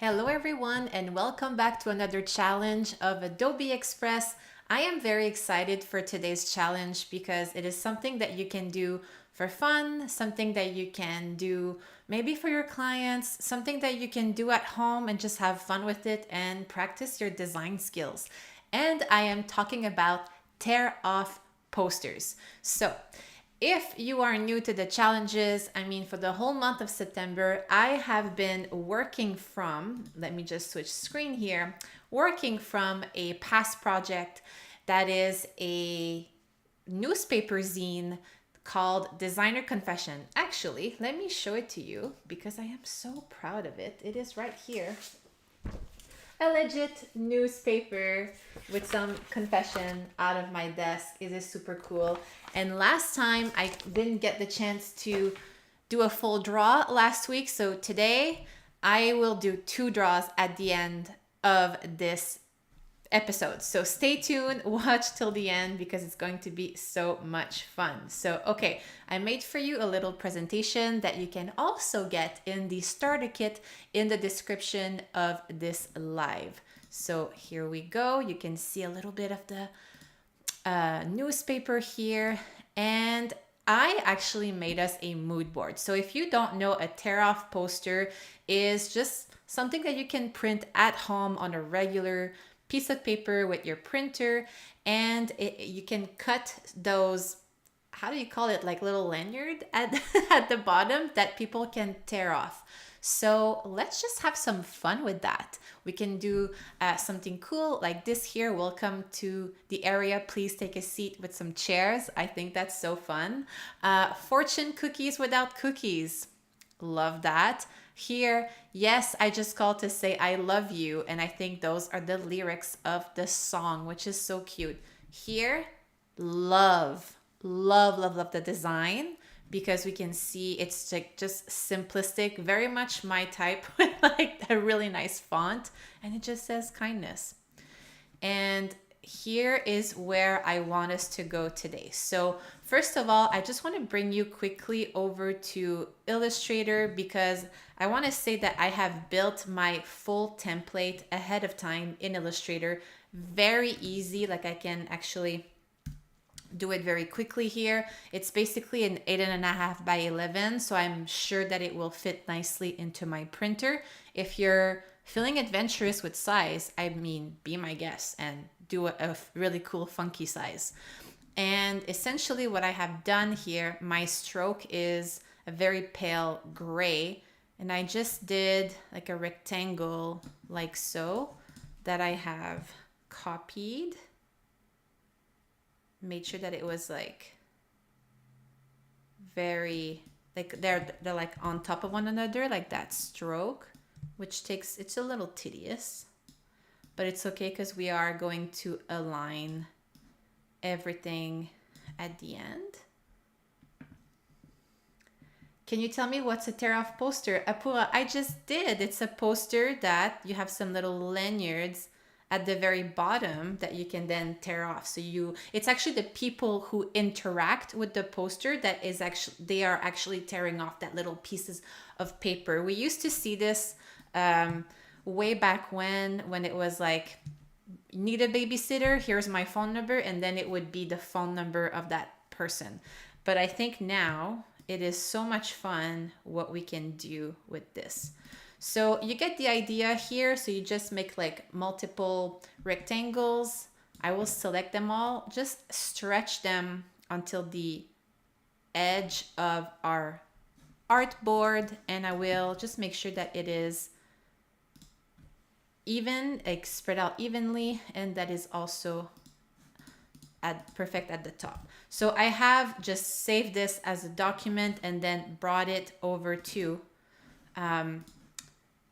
Hello everyone and welcome back to another challenge of Adobe Express. I am very excited for today's challenge because it is something that you can do for fun, something that you can do maybe for your clients, something that you can do at home and just have fun with it and practice your design skills. And I am talking about tear off posters. So, if you are new to the challenges, for the whole month of September, I have been working from, let me just switch screen here, working from a past project that is a newspaper zine called Designer Confession. Actually, let me show it to you because I am so proud of it. It is right here. A legit newspaper with some confession out of my desk. It is super cool. And last time I didn't get the chance to do a full draw last week. So today I will do 2 draws at the end of this episode. So stay tuned, watch till the end because it's going to be so much fun. So, okay, I made for you a little presentation that you can also get in the starter kit in the description of this live. So here we go. You can see a little bit of the newspaper here, and I actually made us a mood board. So if you don't know, a tear-off poster is just something that you can print at home on a regular piece of paper with your printer, and you can cut those, how do you call it, like little lanyard at, at the bottom that people can tear off. So let's just have some fun with that. We can do something cool like this here. Welcome to the area. Please take a seat with some chairs. I think that's so fun. Fortune cookies without cookies. Love that. Here, yes, I just called to say I love you. And I think those are the lyrics of the song, which is so cute. Here, love, love, love, love the design because we can see it's like just simplistic, very much my type with like a really nice font. And it just says kindness. And here is where I want us to go today. So first of all, I just want to bring you quickly over to Illustrator because I want to say that I have built my full template ahead of time in Illustrator. Very easy, like I can actually do it very quickly here. It's basically an 8.5 by 11, so I'm sure that it will fit nicely into my printer. If you're feeling adventurous with size, be my guest and do a really cool funky size. And essentially what I have done here, my stroke is a very pale gray, and I just did like a rectangle like so that I have copied, made sure that it was like very, like they're like on top of one another, like that stroke, which takes, it's a little tedious, but it's okay because we are going to align everything at the end. Can you tell me what's a tear-off poster? Apura, I just did. It's a poster that you have some little lanyards at the very bottom that you can then tear off. So it's actually the people who interact with the poster that is actually, they are actually tearing off that little pieces of paper. We used to see this way back when it was like, need a babysitter, here's my phone number, and then it would be the phone number of that person. But I think now it is so much fun what we can do with this. So you get the idea here. So you just make like multiple rectangles. I will select them all, just stretch them until the edge of our artboard, and I will just make sure that it is even, like spread out evenly, and that is also perfect at the top. So I have just saved this as a document and then brought it over to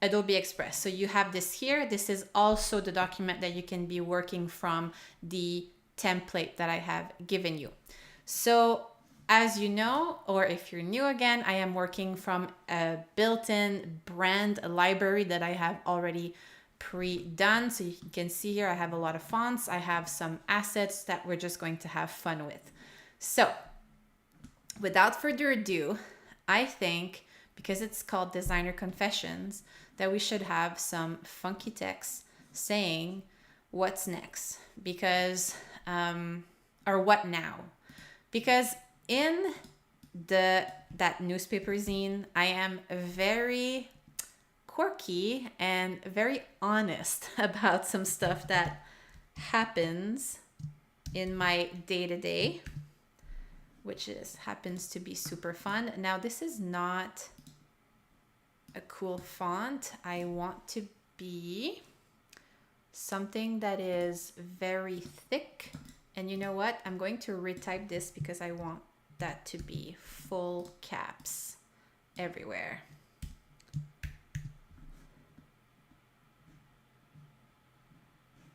Adobe Express. So you have this here. This is also the document that you can be working from, the template that I have given you. So as you know, or if you're new again, I am working from a built-in brand library that I have already pre-done. So you can see here I have a lot of fonts. I have some assets that we're just going to have fun with. So without further ado, I think because it's called Designer Confessions, that we should have some funky text saying what's next, because or what now, because in that newspaper zine, I am very quirky and very honest about some stuff that happens in my day-to-day, which happens to be super fun. Now, this is not a cool font. I want to be something that is very thick. And you know what? I'm going to retype this because I want that to be full caps everywhere.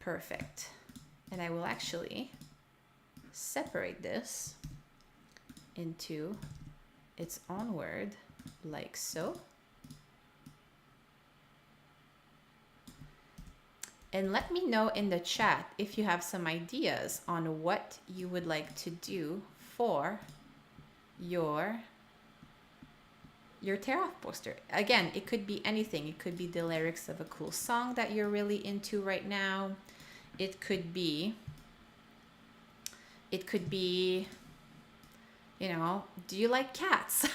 Perfect. And I will actually separate this into its own word, like so. And let me know in the chat if you have some ideas on what you would like to do for your tear-off poster. Again, it could be anything. It could be the lyrics of a cool song that you're really into right now. It could be, you know, do you like cats?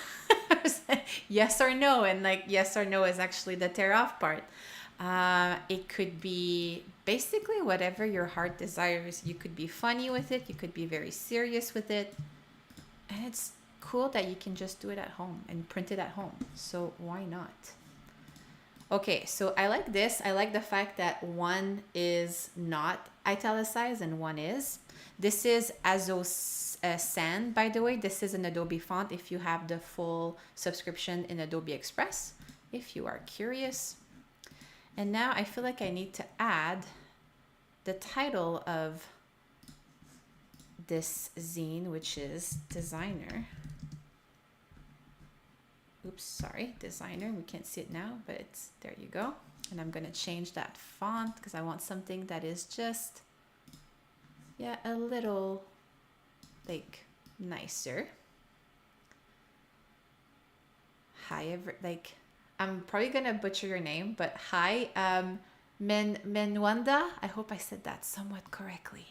Yes or no, and like yes or no is actually the tear-off part. It could be basically whatever your heart desires. You could be funny with it. You could be very serious with it. And it's cool that you can just do it at home and print it at home. So why not? Okay, so I like this. I like the fact that one is not italicized and one is. This is Sand, by the way. This is an Adobe font if you have the full subscription in Adobe Express, if you are curious. And now I feel like I need to add the title of this zine, which is Designer. Oops, sorry, Designer. We can't see it now, but it's, there you go. And I'm gonna change that font because I want something that is just, yeah, a little like nicer. Hi, like, I'm probably gonna butcher your name, but hi, Menwanda. I hope I said that somewhat correctly.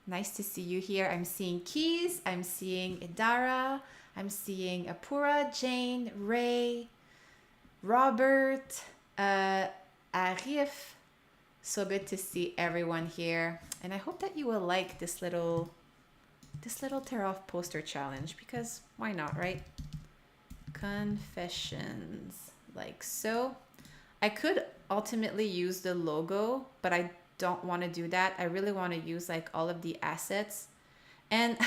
Nice to see you here. I'm seeing Keys, I'm seeing Idara, I'm seeing Apura, Jane, Ray, Robert, Arif. So good to see everyone here. And I hope that you will like this little tear-off poster challenge, because why not, right? Confessions, like so. I could ultimately use the logo, but I don't want to do that. I really want to use like all of the assets. And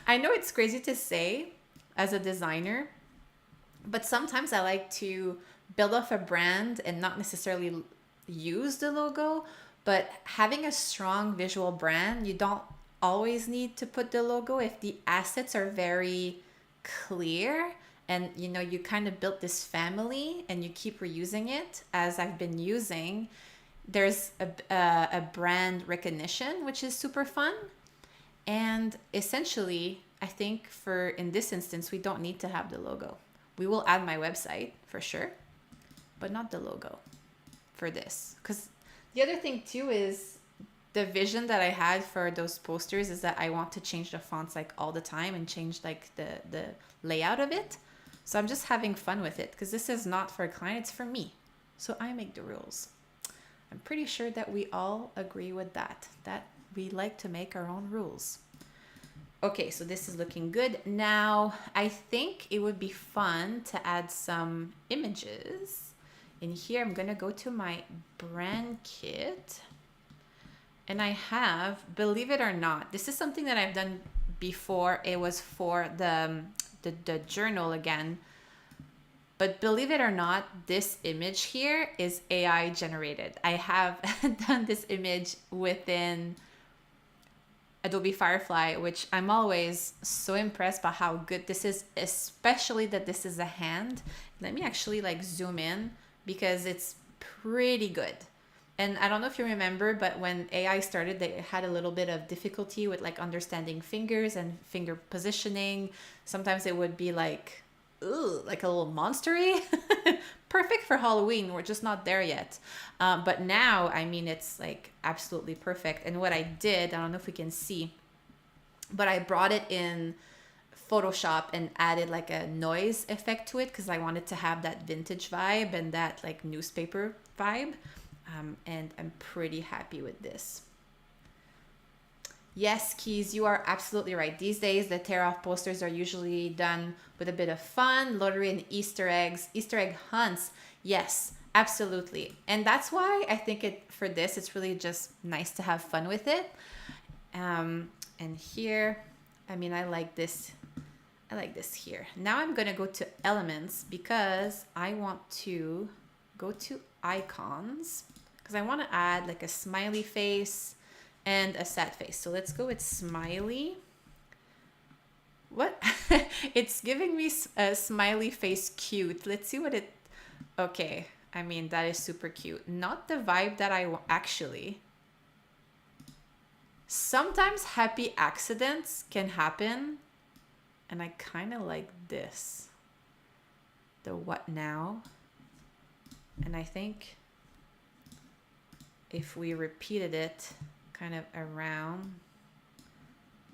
I know it's crazy to say as a designer, but sometimes I like to build off a brand and not necessarily use the logo. But having a strong visual brand, you don't always need to put the logo if the assets are very clear. And you know, you kind of built this family and you keep reusing it, as I've been using. There's a brand recognition, which is super fun. And essentially, I think in this instance, we don't need to have the logo. We will add my website for sure, but not the logo for this. Because the other thing too is the vision that I had for those posters is that I want to change the fonts like all the time and change like the layout of it. So I'm just having fun with it because this is not for a client, it's for me. So I make the rules. I'm pretty sure that we all agree with that we like to make our own rules. Okay, so this is looking good. Now, I think it would be fun to add some images. In here, I'm gonna go to my brand kit. And I have, believe it or not, this is something that I've done before. It was for the journal again. But believe it or not, this image here is AI generated. I have done this image within Adobe Firefly, which I'm always so impressed by how good this is, especially that this is a hand. Let me actually like zoom in because it's pretty good. And I don't know if you remember, but when AI started, they had a little bit of difficulty with like understanding fingers and finger positioning. Sometimes it would be like ooh, like a little monstery. Perfect for Halloween. We're just not there yet. But now, I mean, it's like absolutely perfect. And what I did, I don't know if we can see, but I brought it in Photoshop and added like a noise effect to it because I wanted to have that vintage vibe and that like newspaper vibe. And I'm pretty happy with this. Yes, Keys, you are absolutely right. These days, the tear off posters are usually done with a bit of fun, lottery, and Easter eggs, Easter egg hunts. Yes, absolutely. And that's why I think it for this, it's really just nice to have fun with it. And here, I mean, I like this. I like this here. Now I'm going to go to elements because I want to go to icons because I want to add like a smiley face and a sad face. So let's go with smiley. What? It's giving me a smiley face cute. Let's see what it... Okay. I mean, that is super cute. Not the vibe that I actually... Sometimes happy accidents can happen. And I kind of like this. The what now? And I think if we repeated it kind of around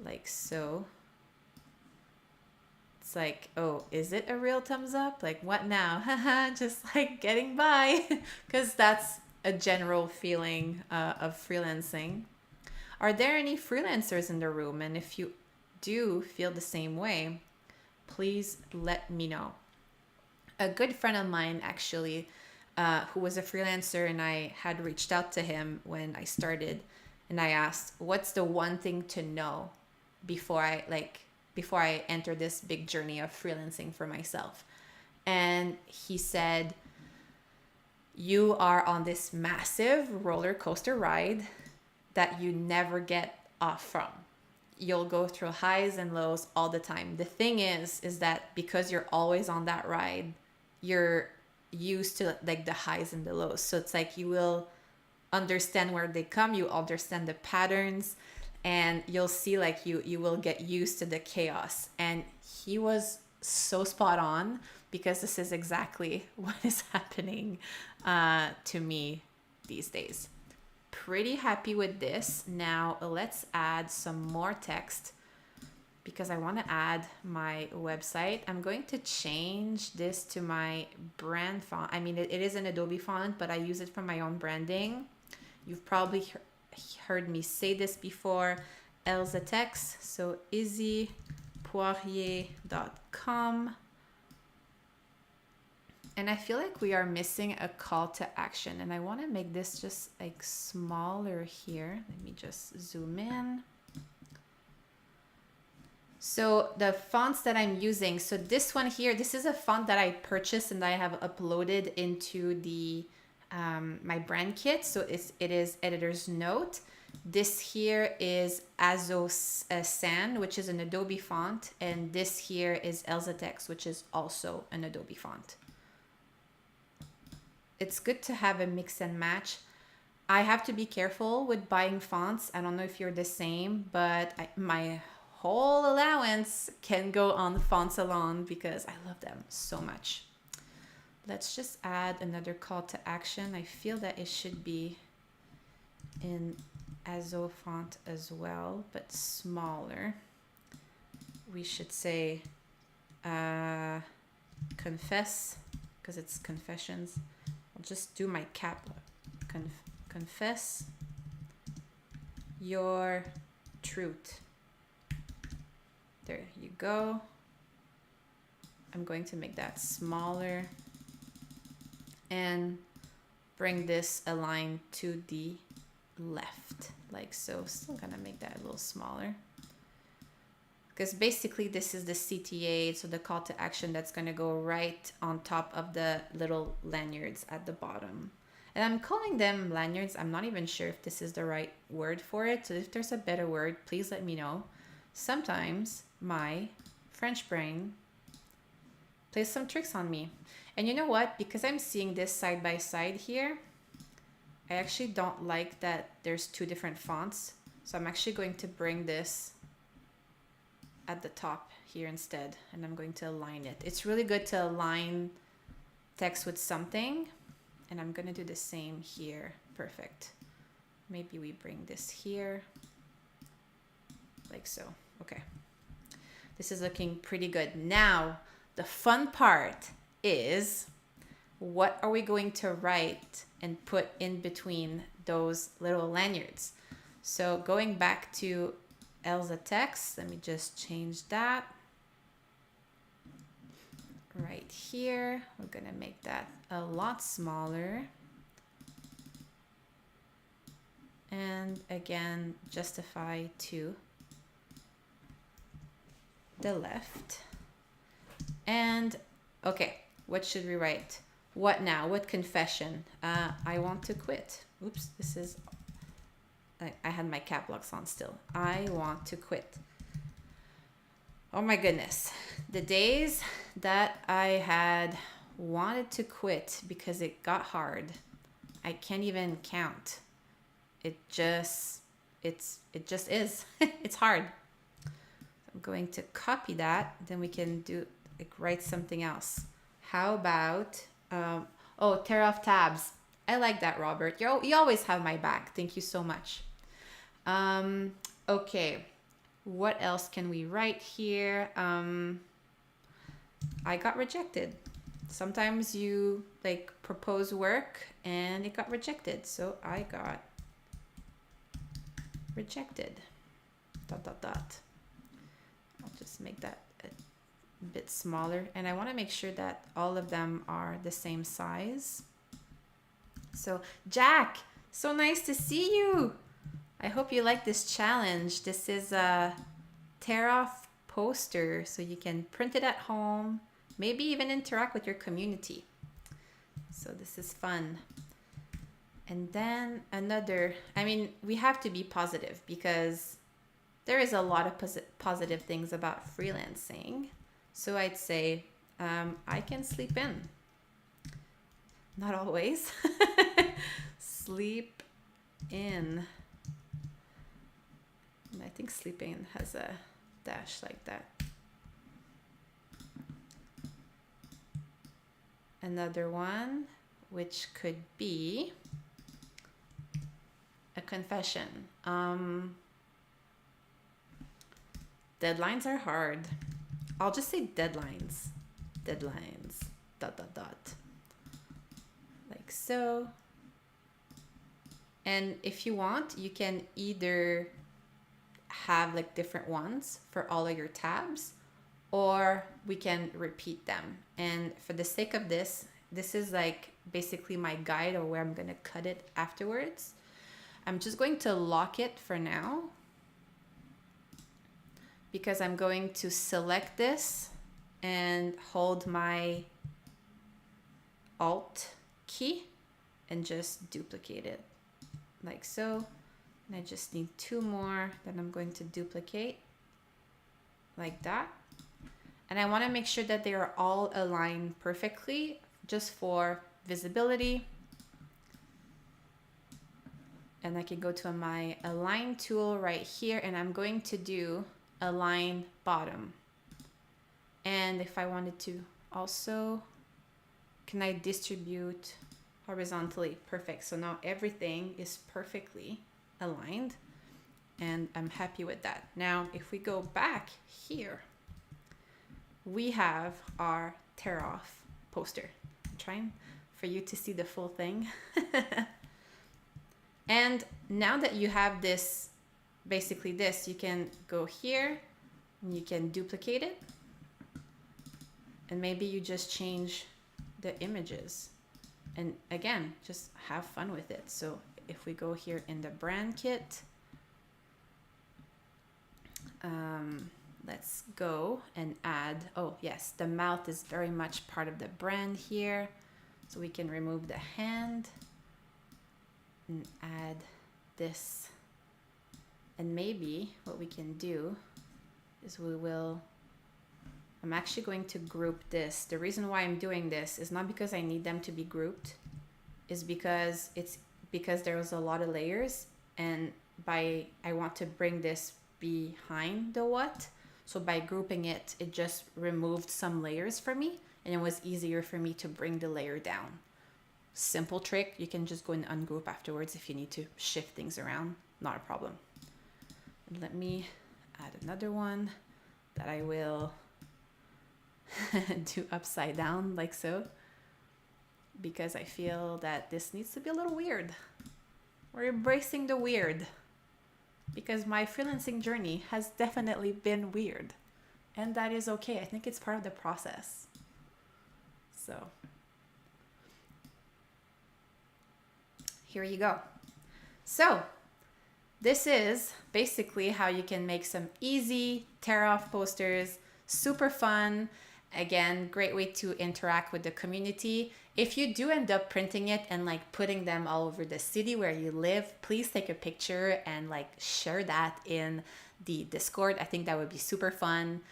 like so, it's like, oh, is it a real thumbs up? Like, what now? Haha, just like getting by. Because that's a general feeling of freelancing. Are there any freelancers in the room? And if you do feel the same way, please let me know. A good friend of mine, actually, who was a freelancer, and I had reached out to him when I started, and I asked, what's the one thing to know before I enter this big journey of freelancing for myself? And he said, you are on this massive roller coaster ride that you never get off from. You'll go through highs and lows all the time. The thing is that because you're always on that ride, you're used to like the highs and the lows. So it's like you will understand where they come, you understand the patterns, and you'll see like you will get used to the chaos. And he was so spot on because this is exactly what is happening to me these days. Pretty happy with this. Now let's add some more text because I want to add my website. I'm going to change this to my brand font. I mean, it is an Adobe font, but I use it for my own branding. You've probably heard me say this before. Elsa Text, so izzypoirier.com. And I feel like we are missing a call to action, and I want to make this just like smaller here. Let me just zoom in. So the fonts that I'm using, so this one here, this is a font that I purchased and I have uploaded into the my brand kit. So it is Editor's Note. This here is Azo-San, which is an Adobe font, and this here is Elsa Text, which is also an Adobe font. It's good to have a mix and match. I have to be careful with buying fonts. I don't know if you're the same, but my whole allowance can go on fonts alone because I love them so much. Let's just add another call to action. I feel that it should be in Azo font as well, but smaller. We should say confess, because it's confessions. I'll just do my cap. Confess your truth. There you go. I'm going to make that smaller and bring this aligned to the left, like so. Still gonna make that a little smaller because basically this is the CTA, so the call to action that's gonna go right on top of the little lanyards at the bottom. And I'm calling them lanyards. I'm not even sure if this is the right word for it. So if there's a better word, please let me know. Sometimes my French brain plays some tricks on me. And you know what? Because I'm seeing this side by side here, I actually don't like that there's two different fonts. So I'm actually going to bring this at the top here instead, and I'm going to align it. It's really good to align text with something, and I'm gonna do the same here. Perfect. Maybe we bring this here, like so. Okay. This is looking pretty good. Now, the fun part is, what are we going to write and put in between those little lanyards? So going back to Elsa text, let me just change that. Right here, we're gonna make that a lot smaller. And again, justify to the left. And okay, what should we write? What now? What confession? I want to quit. Oops, this is, I had my cap locks on still. I want to quit. Oh my goodness. The days that I had wanted to quit because it got hard, I can't even count. It just is. It's hard. I'm going to copy that, then we can do, like, write something else. How about, oh, tear off tabs. I like that, Robert. You always have my back. Thank you so much. Okay, what else can we write here? I got rejected. Sometimes you like propose work and it got rejected. So I got rejected. ... I'll just make that a bit smaller, and I want to make sure that all of them are the same size. So Jack, so nice to see you. I hope you like this challenge. This is a tear off poster, so you can print it at home, maybe even interact with your community. So this is fun. And then another, I mean, we have to be positive because there is a lot of positive things about freelancing. So I'd say I can sleep in. Not always. Sleep in. And I think sleeping has a dash like that. Another one, which could be a confession. Deadlines are hard. I'll just say deadlines. Deadlines. ... Like so. And if you want, you can either have like different ones for all of your tabs, or we can repeat them. And for the sake of this, this is like basically my guide or where I'm going to cut it afterwards. I'm just going to lock it for now because I'm going to select this and hold my Alt key and just duplicate it like so. And I just need two more that I'm going to duplicate like that. And I want to make sure that they are all aligned perfectly just for visibility. And I can go to my align tool right here, and I'm going to do align bottom. And if I wanted to also, can I distribute horizontally? Perfect. So now everything is perfectly aligned, and I'm happy with that. Now, if we go back here, we have our tear off poster. I'm trying for you to see the full thing. And now that you have this, basically this, you can go here and you can duplicate it. And maybe you just change the images. And again, just have fun with it. So if we go here in the brand kit, let's go and add, oh yes, the mouth is very much part of the brand here. So we can remove the hand and add this. And maybe what we can do is I'm actually going to group this. The reason why I'm doing this is not because I need them to be grouped, is because there was a lot of layers, and I want to bring this behind the what. So by grouping it, it just removed some layers for me, and it was easier for me to bring the layer down. Simple trick. You can just go and ungroup afterwards if you need to shift things around. Not a problem. And let me add another one that I will do upside down like so, because I feel that this needs to be a little weird. We're embracing the weird, because my freelancing journey has definitely been weird, and that is okay. I think it's part of the process. So here you go. So this is basically how you can make some easy tear off posters, super fun. Again, great way to interact with the community. If you do end up printing it and like putting them all over the city where you live, please take a picture and like share that in the Discord. I think that would be super fun.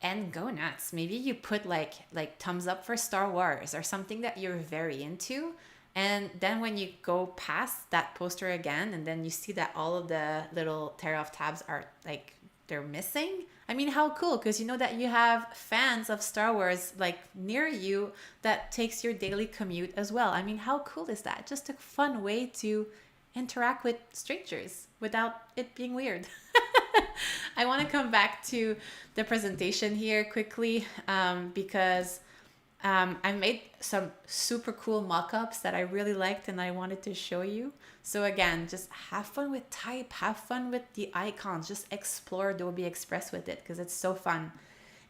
And go nuts. Maybe you put like thumbs up for Star Wars or something that you're very into. And then when you go past that poster again, and then you see that all of the little tear off tabs are like, they're missing. I mean, how cool, because you know that you have fans of Star Wars like near you that takes your daily commute as well. I mean, how cool is that? Just a fun way to interact with strangers without it being weird. I want to come back to the presentation here quickly because I made some super cool mock-ups that I really liked and I wanted to show you. So again, just have fun with type, have fun with the icons, just explore Adobe Express with it because it's so fun.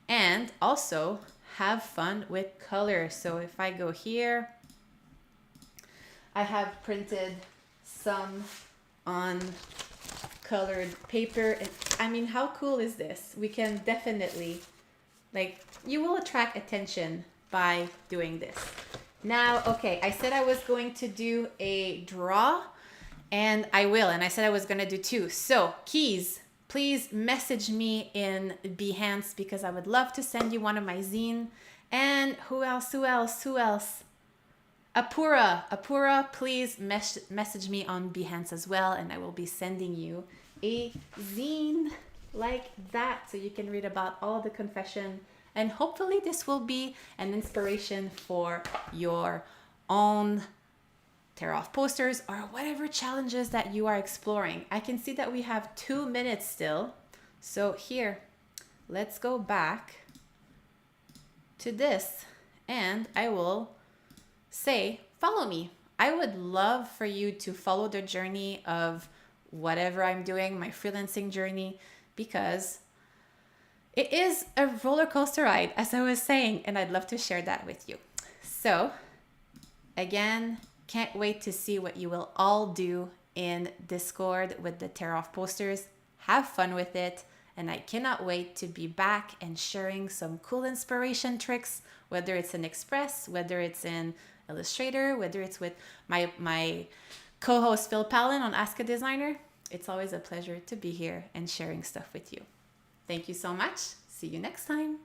And also have fun with color. So if I go here, I have printed some on colored paper. And I mean, how cool is this? We can definitely, like, you will attract attention by doing this. Now, okay, I said I was going to do a draw, and I will, and I said I was going to do two. So, Keys, please message me in Behance because I would love to send you one of my zine. And who else? Apura, please message me on Behance as well, and I will be sending you a zine like that so you can read about all the confession. And hopefully this will be an inspiration for your own tear off posters or whatever challenges that you are exploring. I can see that we have 2 minutes still. So here, let's go back to this and I will say, follow me. I would love for you to follow the journey of whatever I'm doing, my freelancing journey, because it is a roller coaster ride, as I was saying, and I'd love to share that with you. So again, can't wait to see what you will all do in Discord with the tear off posters. Have fun with it. And I cannot wait to be back and sharing some cool inspiration tricks, whether it's in Express, whether it's in Illustrator, whether it's with my co-host Phil Palin on Ask a Designer. It's always a pleasure to be here and sharing stuff with you. Thank you so much. See you next time.